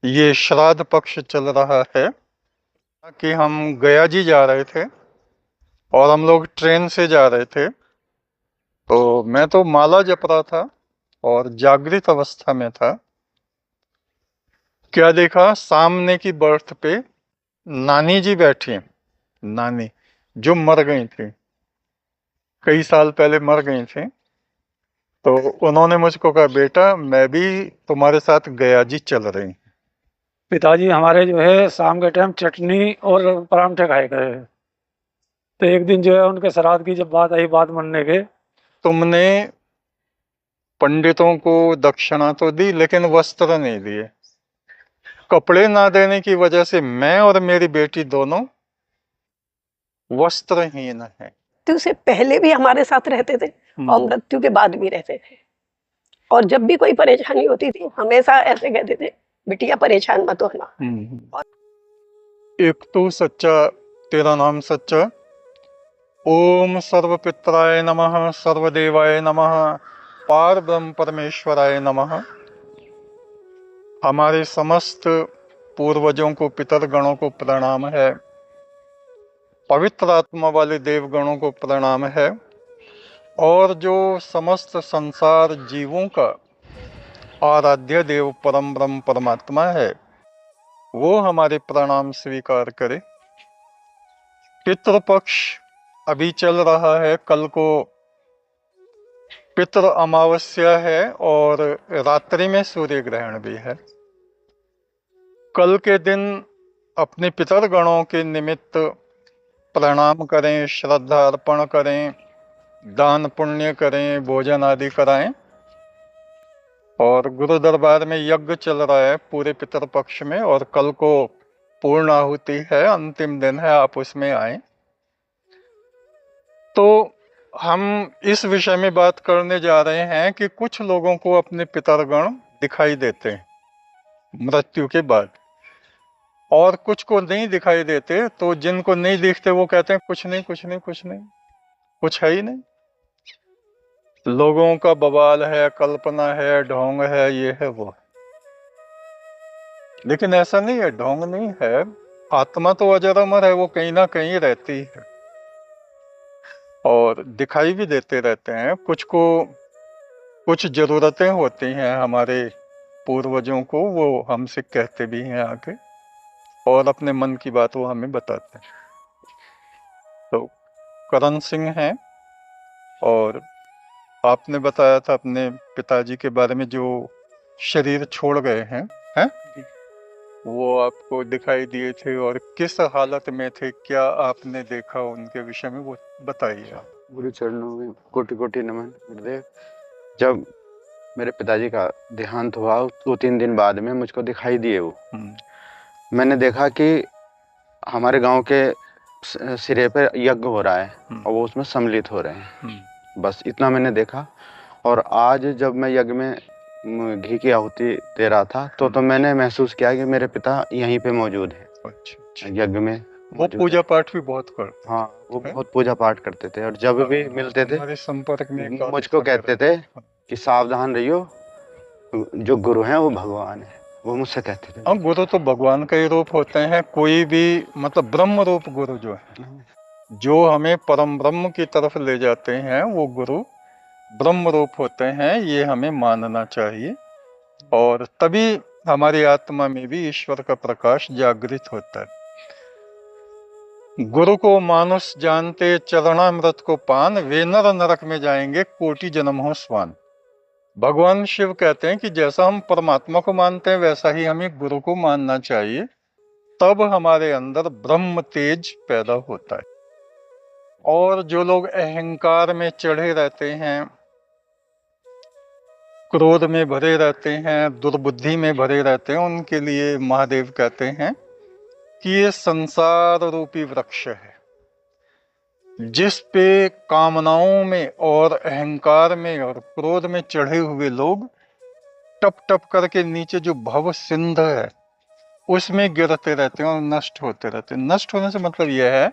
ये श्राद्ध पक्ष चल रहा है कि हम गया जी जा रहे थे और हम लोग ट्रेन से जा रहे थे। तो मैं तो माला जप रहा था और जागृत अवस्था में था। क्या देखा, सामने की बर्थ पे नानी जी बैठी हैं। नानी जो मर गई थी, कई साल पहले मर गई थी। तो उन्होंने मुझको कहा, बेटा मैं भी तुम्हारे साथ गया जी चल रही हूं। पिताजी हमारे जो है शाम के टाइम चटनी और परांठे खाए गए। तो एक दिन जो है उनके श्राद्ध की जब बात आई, बात मनने के। तुमने पंडितों को दक्षिणा तो दी लेकिन वस्त्र नहीं दिए। कपड़े ना देने की वजह से मैं और मेरी बेटी दोनों वस्त्रहीन हैं। मृत्यु से पहले भी हमारे साथ रहते थे और मृत्यु के बाद भी रहते थे। और जब भी कोई परेशानी होती थी हमेशा ऐसे कहते थे, बिटिया परेशान मत होना। एक तो सच्चा, तेरा नाम सच्चा। ओम सर्व पितराय नमः, सर्वदेवाय नमः, पार ब्रह्म परमेश्वराय नमः। हमारे समस्त पूर्वजों को, पितर गणों को प्रणाम है। पवित्र आत्मा वाले देवगणों को प्रणाम है। और जो समस्त संसार जीवों का आराध्य देव परम ब्रह्म परमात्मा है, वो हमारे प्रणाम स्वीकार करे। पितृपक्ष अभी चल रहा है। कल को पितृ अमावस्या है और रात्रि में सूर्य ग्रहण भी है। कल के दिन अपने पितर गणों के निमित्त प्रणाम करें, श्रद्धा अर्पण करें, दान पुण्य करें, भोजन आदि कराएं। और गुरु दरबार में यज्ञ चल रहा है पूरे पितृपक्ष में, और कल को पूर्ण आहुति है, अंतिम दिन है, आप उसमें आए। तो हम इस विषय में बात करने जा रहे हैं कि कुछ लोगों को अपने पितरगण दिखाई देते हैं मृत्यु के बाद, और कुछ को नहीं दिखाई देते। तो जिनको नहीं दिखते वो कहते हैं कुछ नहीं कुछ नहीं कुछ नहीं, कुछ है ही नहीं। लोगों का बवाल है, कल्पना है, ढोंग है, ये है वो है। लेकिन ऐसा नहीं है, ढोंग नहीं है। आत्मा तो अजर अमर है, वो कहीं ना कहीं रहती है और दिखाई भी देते रहते हैं। कुछ को कुछ जरूरतें होती हैं हमारे पूर्वजों को, वो हमसे कहते भी हैं आके, और अपने मन की बात वो हमें बताते हैं। तो करण सिंह हैं, और आपने बताया था अपने पिताजी के बारे में जो शरीर छोड़ गए हैं, हैं? वो आपको दिखाई दिए थे, और किस हालत में थे, क्या आपने देखा उनके विषय में, वो बताइए आप। गुरु चरणों में कोटि कोटि नमन गुरुदेव। जब मेरे पिताजी का देहांत हुआ 2-3 दिन बाद में मुझको दिखाई दिए वो। मैंने देखा कि हमारे गांव के सिरे पे यज्ञ हो रहा है और वो उसमें सम्मिलित हो रहे हैं। बस इतना मैंने देखा। और आज जब मैं यज्ञ में घी की आहुति दे रहा था तो मैंने महसूस किया कि मेरे पिता यहीं पे मौजूद है। अच्छा। यज्ञ में वो पूजा पाठ भी बहुत करते। हाँ, वो बहुत पूजा पाठ करते थे, और जब भी मिलते थे हमारे संपर्क में मुझको कहते थे कि सावधान रहियो, जो गुरु हैं वो भगवान है, वो मुझसे कहते थे। हाँ, गुरु तो भगवान का ही रूप होते हैं। कोई भी मतलब ब्रह्म रूप गुरु जो है, जो हमें परम ब्रह्म की तरफ ले जाते हैं, वो गुरु ब्रह्म रूप होते हैं, ये हमें मानना चाहिए। और तभी हमारी आत्मा में भी ईश्वर का प्रकाश जागृत होता है। गुरु को मानुष जानते, चरणामृत को पान, वे नर नरक में जाएंगे, कोटि जन्म हो स्वान। भगवान शिव कहते हैं कि जैसा हम परमात्मा को मानते हैं वैसा ही हमें गुरु को मानना चाहिए, तब हमारे अंदर ब्रह्म तेज पैदा होता है। और जो लोग अहंकार में चढ़े रहते हैं, क्रोध में भरे रहते हैं, दुर्बुद्धि में भरे रहते हैं, उनके लिए महादेव कहते हैं कि ये संसार रूपी वृक्ष है, जिस पे कामनाओं में और अहंकार में और क्रोध में चढ़े हुए लोग टप टप करके नीचे जो भव सिंध है उसमें गिरते रहते हैं और नष्ट होते रहते हैं। नष्ट होने से मतलब यह है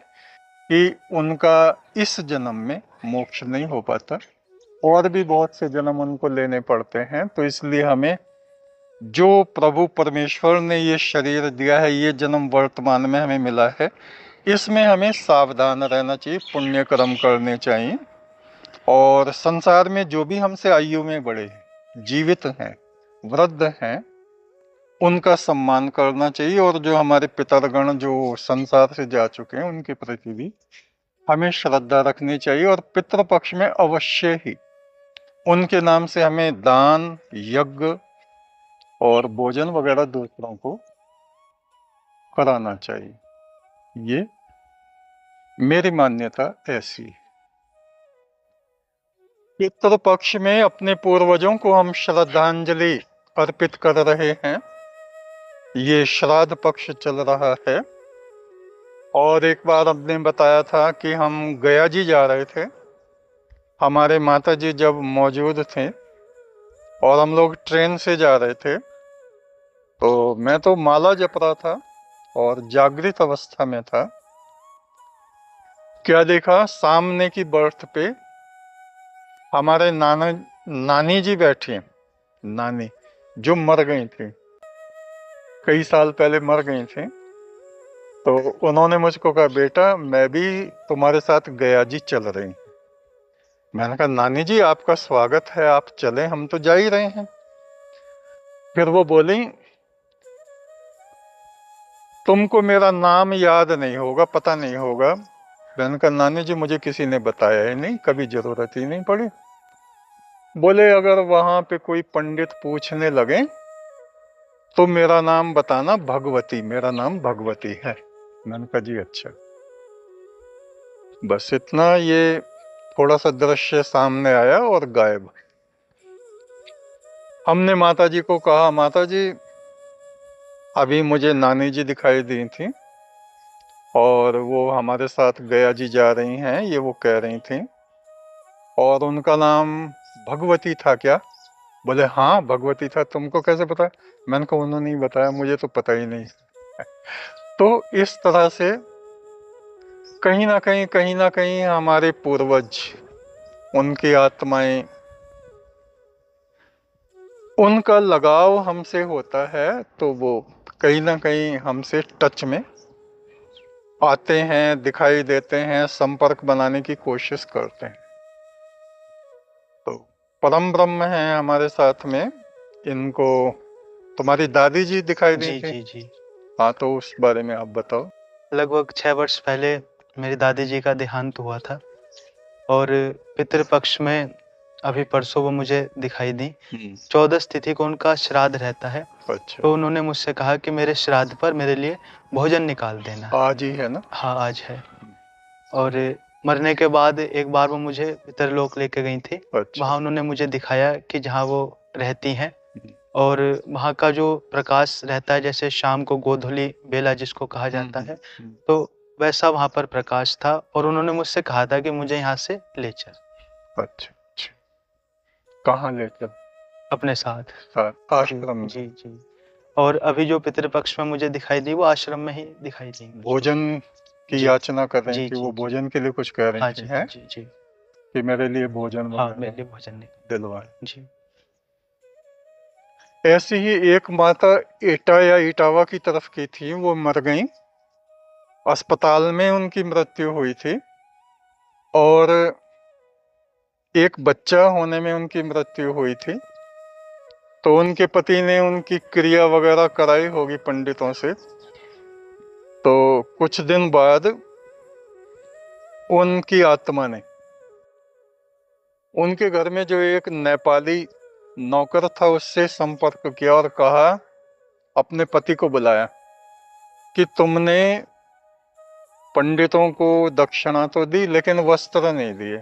कि उनका इस जन्म में मोक्ष नहीं हो पाता, और भी बहुत से जन्म उनको लेने पड़ते हैं। तो इसलिए हमें जो प्रभु परमेश्वर ने ये शरीर दिया है, ये जन्म वर्तमान में हमें मिला है, इसमें हमें सावधान रहना चाहिए, पुण्य कर्म करने चाहिए। और संसार में जो भी हमसे आयु में बड़े हैं, जीवित हैं, वृद्ध हैं, उनका सम्मान करना चाहिए। और जो हमारे पितरगण जो संसार से जा चुके हैं, उनके प्रति भी हमें श्रद्धा रखनी चाहिए। और पितृपक्ष में अवश्य ही उनके नाम से हमें दान, यज्ञ और भोजन वगैरह दूसरों को कराना चाहिए। ये मेरी मान्यता ऐसी है। पितृपक्ष में अपने पूर्वजों को हम श्रद्धांजलि अर्पित कर रहे हैं। ये श्राद्ध पक्ष चल रहा है। और एक बार हमने बताया था कि हम गया जी जा रहे थे, हमारे माता जी जब मौजूद थे और हम लोग ट्रेन से जा रहे थे, तो मैं तो माला जप रहा था और जागृत अवस्था में था। क्या देखा, सामने की बर्थ पे हमारे नानी जी बैठी हैं। नानी जो मर गई थी, कई साल पहले मर गई थी। तो उन्होंने मुझको कहा, बेटा मैं भी तुम्हारे साथ गया जी चल रही हूं। मैंने कहा, नानी जी आपका स्वागत है, आप चलें, हम तो जा ही रहे हैं। फिर वो बोली, तुमको मेरा नाम याद नहीं होगा, पता नहीं होगा। मैंने कहा, नानी जी मुझे किसी ने बताया ही नहीं, कभी जरूरत ही नहीं पड़ी। बोले, अगर वहां पे कोई पंडित पूछने लगे तो मेरा नाम बताना भगवती, मेरा नाम भगवती है। मैंने कहा, जी अच्छा। बस इतना, ये थोड़ा सा दृश्य सामने आया और गायब। हमने माता जी को कहा, माता जी अभी मुझे नानी जी दिखाई दी थी और वो हमारे साथ गया जी जा रही हैं, ये वो कह रही थी, और उनका नाम भगवती था क्या? बोले हाँ भगवती था। तुमको कैसे पता? मैंने कहा, उन्होंने नहीं बताया, मुझे तो पता ही नहीं। तो इस तरह से कहीं ना कहीं हमारे पूर्वज, उनकी आत्माएं, उनका लगाव हमसे होता है, तो वो कहीं ना कहीं हमसे टच में आते हैं, दिखाई देते हैं, संपर्क बनाने की कोशिश करते हैं। तो परम ब्रह्म है हमारे साथ में। इनको तुम्हारी दादी जी दिखाई दी जी थी? जी जी। हाँ, तो उस बारे में आप बताओ। लगभग 6 वर्ष पहले मेरी दादी जी का देहांत हुआ था और पितृपक्ष में अभी परसों वो मुझे दिखाई दी। 14 तिथि को उनका श्राद्ध रहता है। अच्छा, तो उन्होंने मुझसे कहा कि मेरे श्राद्ध पर मेरे लिए भोजन निकाल देना। आज ही है ना? हाँ आज है। और मरने के बाद एक बार वो मुझे पितरलोक लेके गई थी। अच्छा, वहाँ उन्होंने मुझे दिखाया कि जहाँ वो रहती हैं और वहाँ का जो प्रकाश रहता है, जैसे शाम को गोधूली बेला जिसको कहा जाता है, तो वैसा वहाँ पर प्रकाश था। और उन्होंने मुझसे कहा था कि मुझे यहाँ से ले चल। अच्छा, अच्छा। कहाँ ले चल? अपने साथ। आश्रम में? जी जी। और अभी जो पितृपक्ष में मुझे दिखाई दी, वो आश्रम में ही दिखाई दी। भोजन की जी, याचना कर रही जी थी जी वो, जी। भोजन के लिए कुछ कह रही हाँ थी, जी हैं? जी जी। कि मेरे लिए भोजन हाँ वगैरह मेरे लिए भोजन नहीं। दिलवाए। जी। ऐसी ही एक माता एटा या इटावा की तरफ की थी, वो मर गई, अस्पताल में उनकी मृत्यु हुई थी और एक बच्चा होने में उनकी मृत्यु हुई थी। तो उनके पति ने उनकी क्रिया वगैरह कराई होगी पंडितों से। तो कुछ दिन बाद उनकी आत्मा ने उनके घर में जो एक नेपाली नौकर था उससे संपर्क किया और कहा, अपने पति को बुलाया कि तुमने पंडितों को दक्षिणा तो दी लेकिन वस्त्र नहीं दिए।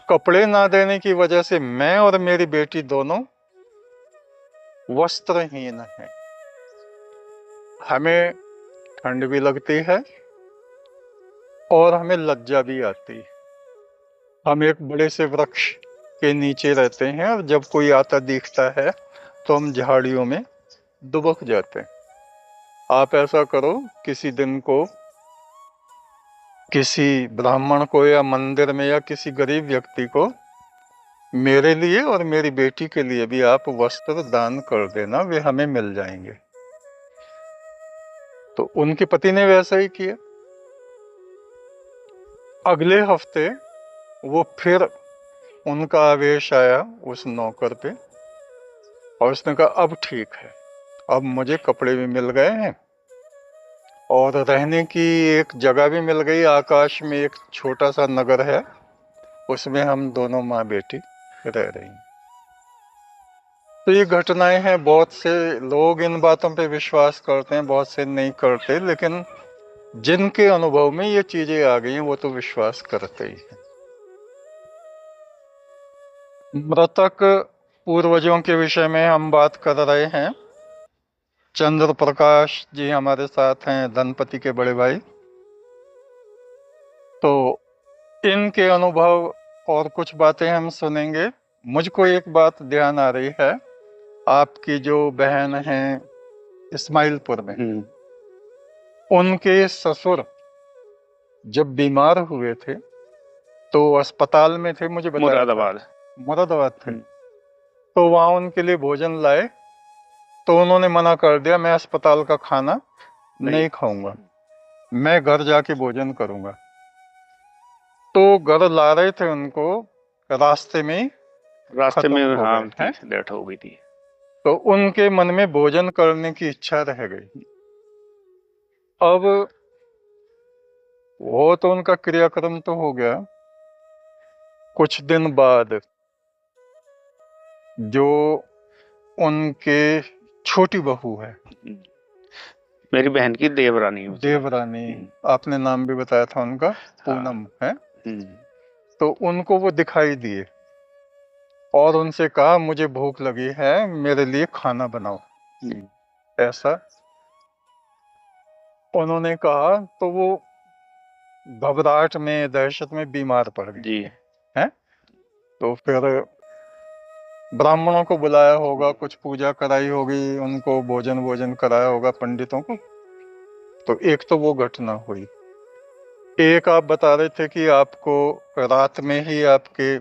कपड़े ना देने की वजह से मैं और मेरी बेटी दोनों वस्त्रहीन हैं। हमें ठंड भी लगती है और हमें लज्जा भी आती है। हम एक बड़े से वृक्ष के नीचे रहते हैं और जब कोई आता दिखता है तो हम झाड़ियों में दुबक जाते हैं। आप ऐसा करो, किसी दिन को किसी ब्राह्मण को या मंदिर में या किसी गरीब व्यक्ति को मेरे लिए और मेरी बेटी के लिए भी आप वस्त्र दान कर देना, वे हमें मिल जाएंगे। तो उनके पति ने वैसा ही किया। अगले हफ्ते वो फिर उनका आवेश आया उस नौकर पे, और उसने कहा अब ठीक है, अब मुझे कपड़े भी मिल गए हैं और रहने की एक जगह भी मिल गई। आकाश में एक छोटा सा नगर है, उसमें हम दोनों माँ बेटी रह रही हैं। तो ये घटनाएं हैं, बहुत से लोग इन बातों पे विश्वास करते हैं, बहुत से नहीं करते, लेकिन जिनके अनुभव में ये चीजें आ गई हैं वो तो विश्वास करते ही हैं। मृतक पूर्वजों के विषय में हम बात कर रहे हैं। चंद्र प्रकाश जी हमारे साथ हैं, धनपति के बड़े भाई। तो इनके अनुभव और कुछ बातें हम सुनेंगे। मुझको एक बात ध्यान आ रही है, आपकी जो बहन है इस्माइलपुर में, उनके ससुर जब बीमार हुए थे तो अस्पताल में थे, मुझे बताया था। मुरादाबाद थे। तो वहां उनके लिए भोजन लाए, तो उन्होंने मना कर दिया, मैं अस्पताल का खाना नहीं खाऊंगा, मैं घर जाके भोजन करूंगा। तो घर ला रहे थे उनको, रास्ते में हाँ डेथ हो गई थी। तो उनके मन में भोजन करने की इच्छा रह गई। अब वो तो उनका क्रियाक्रम तो हो गया। कुछ दिन बाद जो उनके छोटी बहू है, मेरी बहन की देवरानी आपने नाम भी बताया था उनका, पूनम है। तो उनको वो दिखाई दिए और उनसे कहा मुझे भूख लगी है, मेरे लिए खाना बनाओ। ऐसा उन्होंने कहा, तो वो घबराहट में, दहशत में बीमार पड़ गई है। तो फिर ब्राह्मणों को बुलाया होगा, कुछ पूजा कराई होगी, उनको भोजन कराया होगा, पंडितों को। तो एक तो वो घटना हुई। एक आप बता रहे थे कि आपको रात में ही आपके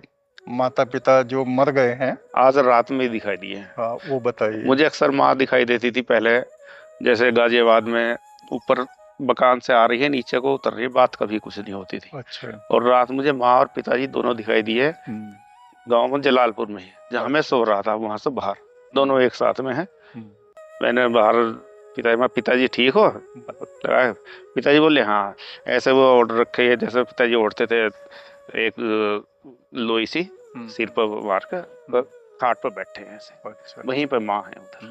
माता पिता जो मर गए हैं, आज रात में दिखाई दिए। हाँ वो बताइए। मुझे अक्सर माँ दिखाई देती थी पहले, जैसे गाजियाबाद में ऊपर मकान से आ रही है, नीचे को उतर रही है, बात कभी कुछ नहीं होती थी। अच्छा। और रात मुझे माँ और पिताजी दोनों दिखाई दिए, गांव में जलालपुर में, जहाँ मैं सो रहा था, वहां से बाहर, दोनों एक साथ में है। मैंने बाहर पिताजी ठीक हो लगाया, पिताजी बोले हाँ। ऐसे वो ऑर्डर रखे है जैसे पिताजी ओढ़ते थे, एक लोई सी सिर पर मार कर खाट पर बैठे हैं ऐसे। अच्छा। वहीं पर माँ है उधर,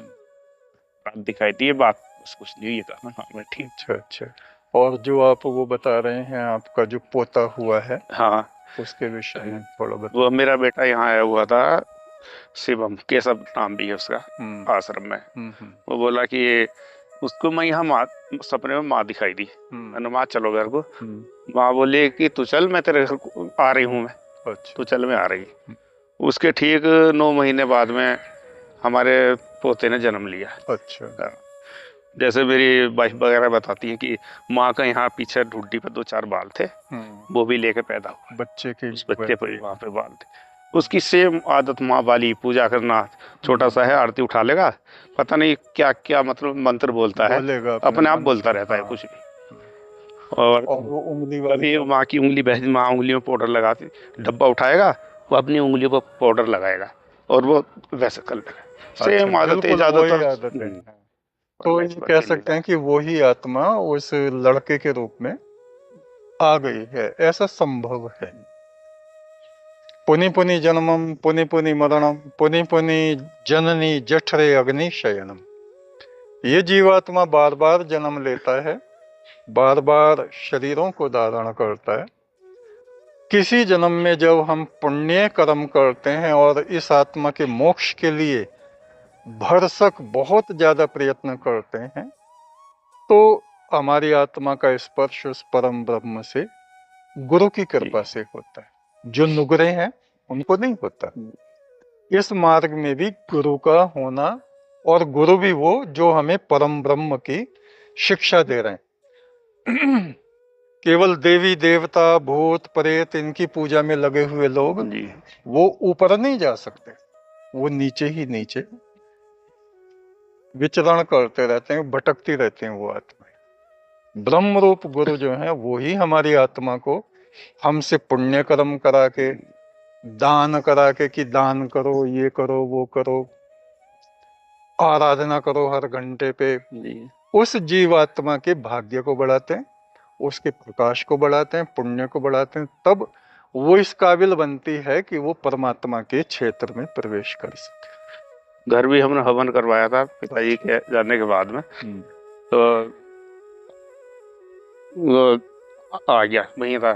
रात दिखाई दी है, बात कुछ नहीं हुई। हाँ मैं ठीक। अच्छा। और जो आप वो बता रहे हैं, आपका जो पोता हुआ है, हाँ उसके विषय में थोड़ा बता। वो मेरा बेटा यहाँ आया हुआ था, शिवम केशव नाम भी है उसका, आश्रम में। वो बोला कि उसको मैं यहाँ सपने में माँ दिखाई दी। मैंने माँ चलो घर को। माँ बोली कि तू चल, मैं तेरे घर आ रही हूँ मैं। अच्छा। तू चल, मैं आ रही। उसके ठीक 9 महीने बाद में हमारे पोते ने जन्म लिया। अच्छा। जैसे मेरी वाइफ वगैरह बताती है कि माँ का यहाँ पीछे ढूंढी पर 2-4 बाल थे, वो भी लेके पैदा हुआ बच्चे के, उस बच्चे पर वहाँ पे बाल थे। उसकी सेम आदत माँ वाली, पूजा करना, छोटा सा है आरती उठा लेगा, पता नहीं क्या क्या मतलब मंत्र बोलता है, अपने आप बोलता रहता है कुछ भी। और वो उंगली वाली, माँ की उंगली बहस, माँ उंगलियों में पाउडर लगाती, डब्बा उठाएगा वो अपनी उंगलियों पर पाउडर लगाएगा और वो वैसे कर लेगा। सेम आदत है ज्यादातर। तो ये कह सकते हैं कि वही आत्मा उस लड़के के रूप में आ गई है, ऐसा संभव है। पुनि पुनि जन्मम पुनि पुनि मरणम पुनि पुनि जननी जठरे अग्नि शयनम। ये जीवात्मा बार बार जन्म लेता है, बार बार शरीरों को धारण करता है। किसी जन्म में जब हम पुण्य कर्म करते हैं और इस आत्मा के मोक्ष के लिए भरसक बहुत ज्यादा प्रयत्न करते हैं, तो हमारी आत्मा का स्पर्श उस परम ब्रह्म से, गुरु की कृपा से होता है। जो नुगरे हैं उनको नहीं होता। इस मार्ग में भी गुरु का होना, और गुरु भी वो जो हमें परम ब्रह्म की शिक्षा दे रहे हैं। केवल देवी देवता भूत प्रेत इनकी पूजा में लगे हुए लोग जी वो ऊपर नहीं जा सकते, वो नीचे ही नीचे विचरण करते रहते हैं, भटकती रहते हैं वो आत्माएं। ब्रह्म रूप गुरु जो है वो ही हमारी आत्मा को हमसे पुण्य कर्म करा के, दान करा के कि दान करो, ये करो, वो करो, आराधना करो हर घंटे पे, जी उस जीवात्मा के भाग्य को बढ़ाते हैं, उसके प्रकाश को बढ़ाते हैं, पुण्य को बढ़ाते हैं, तब वो इस काबिल बनती है कि वो परमात्मा के क्षेत्र में प्रवेश कर सके। घर भी हमने हवन करवाया था पिताजी के जाने के बाद में, तो वो आ गया, वहीं था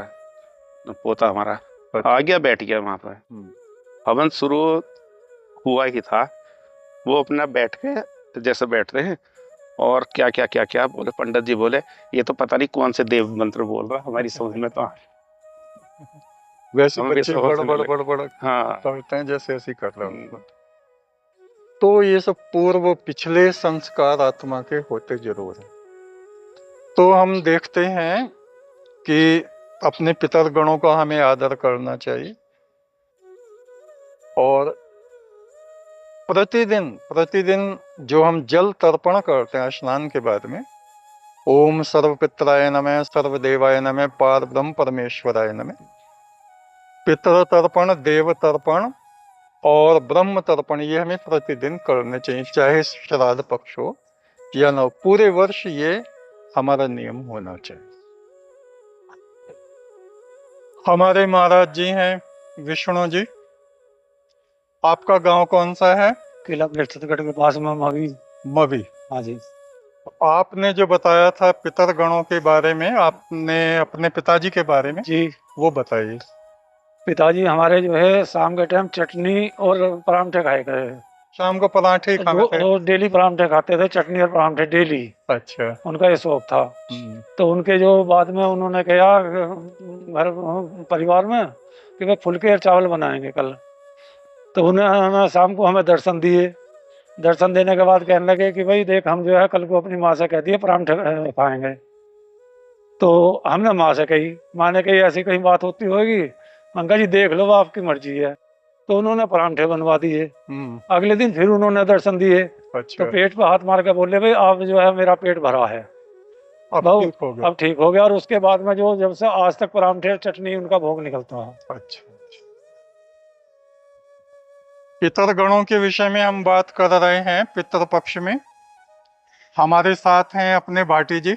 पोता हमारा, आ गया बैठ गया वहां पर। हवन शुरू हुआ ही था, वो अपना बैठ के जैसे बैठते हैं और क्या क्या क्या क्या बोले, पंडित जी बोले ये तो पता नहीं कौन से देव मंत्र बोल रहा, हमारी समझ में तो वैसे हम भी बच्चे सोचने बड़ लगे। बड़ बड़ बड़ हाँ करते हैं जैसे ऐसे ही कर रहे हो। तो ये सब पूर्व पिछले संस्कार आत्मा के होते जरूर हैं। तो हम देखते हैं कि अपने पितर गणों का हमें आदर करना चाहिए और प्रतिदिन जो हम जल तर्पण करते हैं स्नान के बाद में, ओम सर्वपित्राय नमः सर्वदेवाय नमः पार ब्रह्म परमेश्वराय नमः, पितृ तर्पण, देव तर्पण और ब्रह्म तर्पण ये हमें प्रतिदिन करने चाहिए, चाहे श्राद्ध पक्ष हो या न हो, पूरे वर्ष ये हमारा नियम होना चाहिए। हमारे महाराज जी हैं विष्णु जी, आपका गांव कौन सा है? किला छत्तीसगढ़ के पास में मवी। मवी। हाँ जी। आपने जो बताया था पितर गणों के बारे में, आपने अपने पिताजी के बारे में जी, वो बताइए। पिताजी हमारे जो है शाम के टाइम चटनी और परांठे खाए गए। शाम को पराठे खाते थे? रोज डेली परांठे खाते थे, चटनी और परांठे डेली। अच्छा। उनका ये शौक था। तो उनके जो बाद में उन्होंने कहा घर परिवार में कि भाई फुलके और चावल बनाएंगे कल, तो उन्हें शाम को हमें दर्शन दिए। दर्शन देने के बाद कहने लगे कि भाई देख हम जो है कल को अपनी माँ से कह दिए परांठे खाएंगे। तो हमने माँ से कही, माँ ने कही ऐसी कहीं बात होती होगी? अंकल जी देख लो आपकी मर्जी है। तो उन्होंने परांठे बनवा दिए। अगले दिन फिर उन्होंने दर्शन दिए। अच्छा। तो पेट पे हाथ मार के बोले भाई आप जो है मेरा पेट भरा है, अब ठीक हो गया। और उसके बाद में जो जब से आज तक परांठे चटनी उनका भोग निकलता है। अच्छा। पितर गणों के विषय में हम बात कर रहे हैं। पितर पक्ष में हमारे साथ हैं अपने भाटी जी,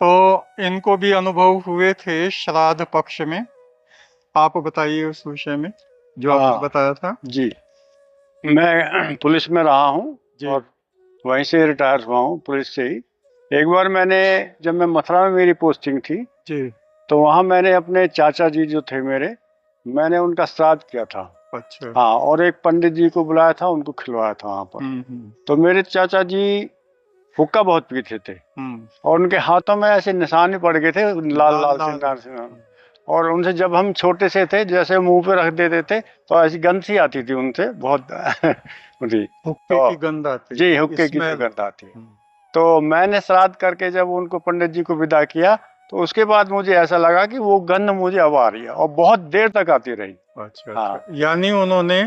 तो इनको भी अनुभव हुए थे श्राद्ध पक्ष में। आप बताइए उस विषय में जो आपने बताया था। जी, मैं पुलिस में रहा हूँ और वहीं से रिटायर हुआ हूँ पुलिस से ही। एक बार मैंने, जब मैं मथुरा में मेरी पोस्टिंग थी जी, तो वहाँ मैंने अपने चाचा जी जो थे मेरे, मैंने उनका श्राद्ध किया था। अच्छा। हाँ, और एक पंडित जी को बुलाया था, उनको खिलवाया था वहाँ पर। तो मेरे चाचा जी हुक्का बहुत पीते थे और उनके हाथों में ऐसे निशान भी पड़ गए थे लाल लाल से। और उनसे जब हम छोटे से थे, जैसे मुंह पे रख देते थे तो ऐसी गंध सी आती थी उनसे बहुत हुक्के की गंध आती। जी, हुक्के की गंध आती। तो मैंने श्राद्ध करके जब उनको पंडित जी को विदा किया तो उसके बाद मुझे ऐसा लगा कि वो गंध मुझे अब आ रही है और बहुत देर तक आती रही। अच्छा। हाँ, यानी उन्होंने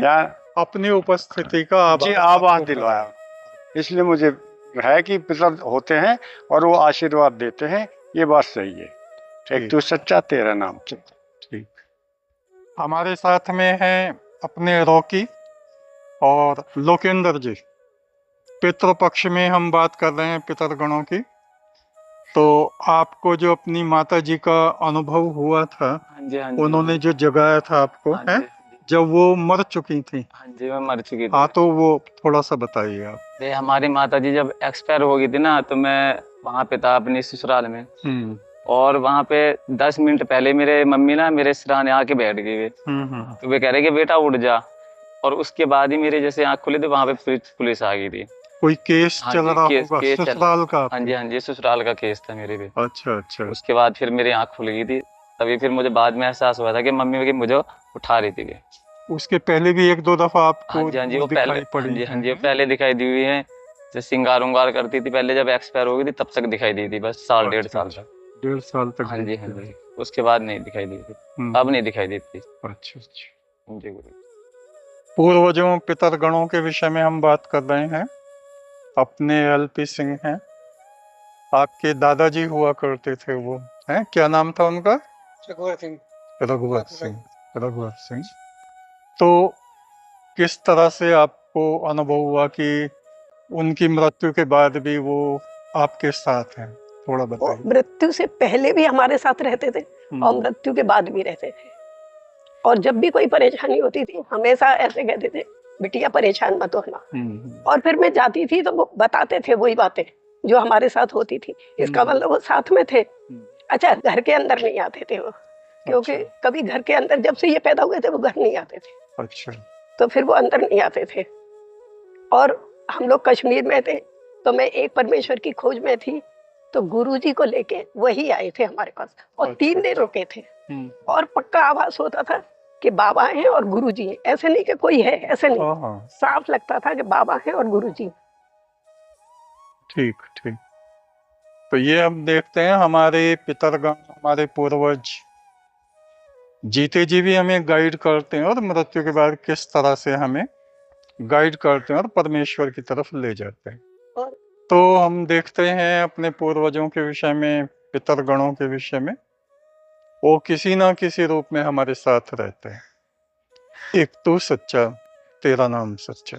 अपनी उपस्थिति का आभास दिलवाया। इसलिए मुझे है कि पितर होते हैं और वो आशीर्वाद देते हैं, ये बात सही है। एक तू सच्चा तेरा नाम। ठीक। हमारे साथ में है अपने रॉकी और लोकेंद्र जी। पितृ पक्ष में हम बात कर रहे हैं पितर गणों की। तो आपको जो अपनी माता जी का अनुभव हुआ था, उन्होंने जो जगाया था आपको, है जब वो मर चुकी थी। हाँ जी, मैं मर चुकी थी। हाँ, तो वो थोड़ा सा बताइए आप। हमारी माता जी जब एक्सपायर हो गई थी ना, तो मैं वहाँ पे था अपनी ससुराल में। और वहाँ पे 10 मिनट पहले मेरे मम्मी ना मेरे सिरहाने आके बैठ गई। तो वे कह रहे कि बेटा उठ जा। और उसके बाद ही मेरे जैसे आँख खुली थी, वहाँ पे पुलिस आ गई थी। कोई केस चल रहा होगा ससुराल का? हाँ जी, ससुराल का केस था मेरे पे। अच्छा अच्छा। उसके बाद फिर मेरी आँख खुल गई थी, तभी फिर मुझे बाद में एहसास हुआ था कि मम्मी की मुझे उठा रही थी। उसके पहले भी 1-2 दफा आपको हाँ जी, वो पहले दिखाई दी हुई है। जो श्रृंगार उंगार करती थी पहले, जब एक्सपायर हो गई थी तब तक दिखाई दी थी, बस साल डेढ़ साल तक। 1.5 साल तक हाँ जी, हाँ देखते जी। उसके बाद नहीं दिखाई दी थी, हम्म, अब नहीं दिखाई देती। अच्छा अच्छा। जी गुरु। पूर्वजों पितरगणों के विषय में हम बात कर रहे हैं। अपने एलपी सिंह हैं, आपके दादाजी हुआ करते थे वो, हैं क्या नाम था उनका? रघुवर सिंह। रघुवर सिंह। तो किस तरह से आपको अनुभव हुआ कि उनकी मृत्यु के बाद भी वो आपके साथ हैं? थोड़ा वो बताइए। मृत्यु से पहले भी हमारे साथ रहते थे और मृत्यु के बाद भी रहते थे। और जब भी कोई परेशानी होती थी हमेशा ऐसे कहते थे, बिटिया परेशान मत होना। और फिर मैं जाती थी तो वो बताते थे वही बातें जो हमारे साथ होती थी। इसका मतलब वो साथ में थे। अच्छा, घर के अंदर नहीं आते थे वो, क्योंकि कभी घर के अंदर, जब से ये पैदा हुए थे वो घर नहीं आते थे। अच्छा। तो फिर वो अंदर नहीं आते थे। और हम लोग कश्मीर में थे, तो मैं एक परमेश्वर की खोज में थी, तो गुरुजी को लेके वही आए थे हमारे पास और 3 दिन रुके थे। और पक्का आभास होता था कि बाबा हैं और गुरुजी हैं, ऐसे नहीं कि कोई है, ऐसे नहीं, साफ लगता था कि बाबा हैं और गुरुजी। ठीक ठीक। तो ये हम देखते हैं हमारे पितरगण, हमारे पूर्वज जीते जी भी हमें गाइड करते हैं और मृत्यु के बाद किस तरह से हमें गाइड करते हैं और परमेश्वर की तरफ ले जाते हैं। तो हम देखते हैं अपने पूर्वजों के विषय में, पितरगणों के विषय में, वो किसी ना किसी रूप में हमारे साथ रहते हैं। एक तू सच्चा, तेरा नाम सच्चा।